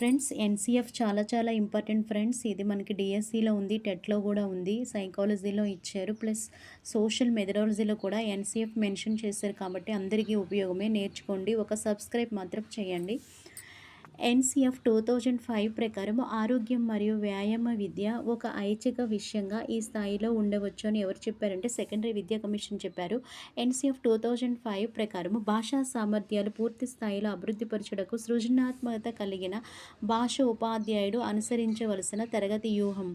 Friends, NCF చాలా చాలా important friends. ఇది మనకి డీఎస్సీలో ఉంది, టెట్‌లో గూడా ఉంది, సైకాలజీలో ఇచ్చారు. ప్లస్ సోషల్ మెథడాలజీలో కూడా ఎన్‌సీఎఫ్ మెన్షన్ చేశారు కాబట్టి అందరికీ ఉపయోగమే. నేర్చుకోండి. ఒక సబ్స్క్రైబ్ మాత్రం చేయండి. ఎన్‌సీఎఫ్ 2005 ప్రకారం ఆరోగ్యం మరియు వ్యాయామ విద్య ఒక ఐచ్ఛిక విషయంగా ఈ స్థాయిలో ఉండవచ్చు అని ఎవరు చెప్పారంటే సెకండరీ విద్యా కమిషన్ చెప్పారు. ఎన్‌సీఎఫ్ 2005 ప్రకారం భాషా సామర్థ్యాలు పూర్తి స్థాయిలో అభివృద్ధిపరచుటకు సృజనాత్మకత కలిగిన భాష ఉపాధ్యాయుడు అనుసరించవలసిన తరగతి వ్యూహం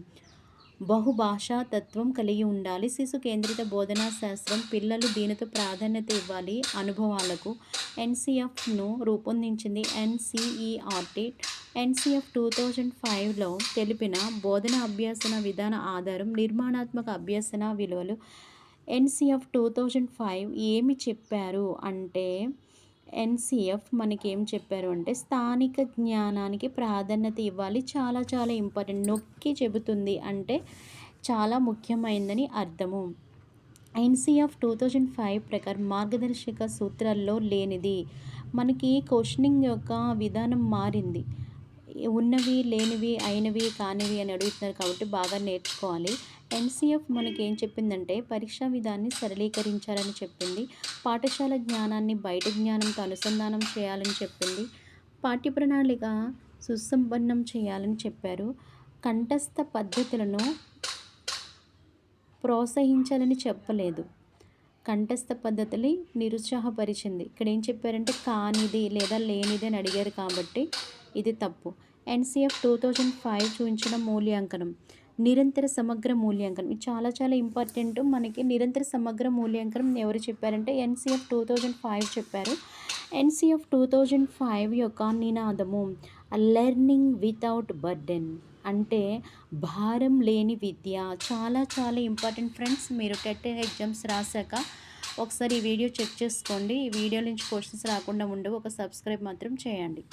బహుభాషా తత్వం కలిగి ఉండాలి. శిశు కేంద్రిత బోధనా శాస్త్రం పిల్లలు దీనితో ప్రాధాన్యత ఇవ్వాలి. అనుభవాలకు ఎన్‌సీఎఫ్‌ను రూపొందించింది ఎన్‌సీఈఆర్‌టీ. ఎన్‌సీఎఫ్ 2005లో తెలిపిన బోధన అభ్యసన విధాన ఆధారం నిర్మాణాత్మక అభ్యసన విలువలు. ఎన్‌సీఎఫ్ 2005 ఏమి చెప్పారు అంటే ఎన్‌సీఎఫ్ మనకేం చెప్పారు అంటే స్థానిక జ్ఞానానికి ప్రాధాన్యత ఇవ్వాలి. చాలా చాలా ఇంపార్టెంట్. నొక్కి చెబుతుంది అంటే చాలా ముఖ్యమైనదని అర్థము. ఎన్‌సీఎఫ్ 2005 ప్రకారం మార్గదర్శక సూత్రాల్లో లేనిది. మనకి క్వెషనింగ్ యొక్క విధానం మారింది. ఉన్నవి, లేనివి, అయినవి, కానివి అని అడుగుతున్నారు కాబట్టి బాగా నేర్చుకోవాలి. ఎన్‌సీఎఫ్ మనకేం చెప్పిందంటే పరీక్షా విధాన్ని సరళీకరించాలని చెప్పింది. పాఠశాల జ్ఞానాన్ని బయట జ్ఞానంతో అనుసంధానం చేయాలని చెప్పింది. పాఠ్య ప్రణాళిక సుసంపన్నం చేయాలని చెప్పారు. కంఠస్థ పద్ధతులను ప్రోత్సహించాలని చెప్పలేదు. కంఠస్థ పద్ధతిని నిరుత్సాహపరిచింది. ఇక్కడ ఏం చెప్పారంటే కానిది లేదా లేనిది అని అడిగారు కాబట్టి ఇది తప్పు. ఎన్‌సీఎఫ్ 2005 చూపించిన మూల్యాంకనం నిరంతర సమగ్ర మూల్యాంకనం. ఇది చాలా చాలా ఇంపార్టెంట్. మనకి నిరంతర సమగ్ర మూల్యాంకనం ఎవరు చెప్పారంటే ఎన్‌సీఎఫ్ 2005 చెప్పారు. ఎన్‌సీఎఫ్ 2005 యొక్క నినాదము లెర్నింగ్ వితౌట్ బర్డెన్ అంటే భారం లేని విద్య. చాలా చాలా ఇంపార్టెంట్ ఫ్రెండ్స్. మీరు టెట్ ఎగ్జామ్స్ రాశాక ఒకసారి ఈ వీడియో చెక్ చేసుకోండి. ఈ వీడియో నుంచి క్వశ్చన్స్ రాకుండా ఉండవు. ఒక సబ్స్క్రైబ్ మాత్రం చేయండి.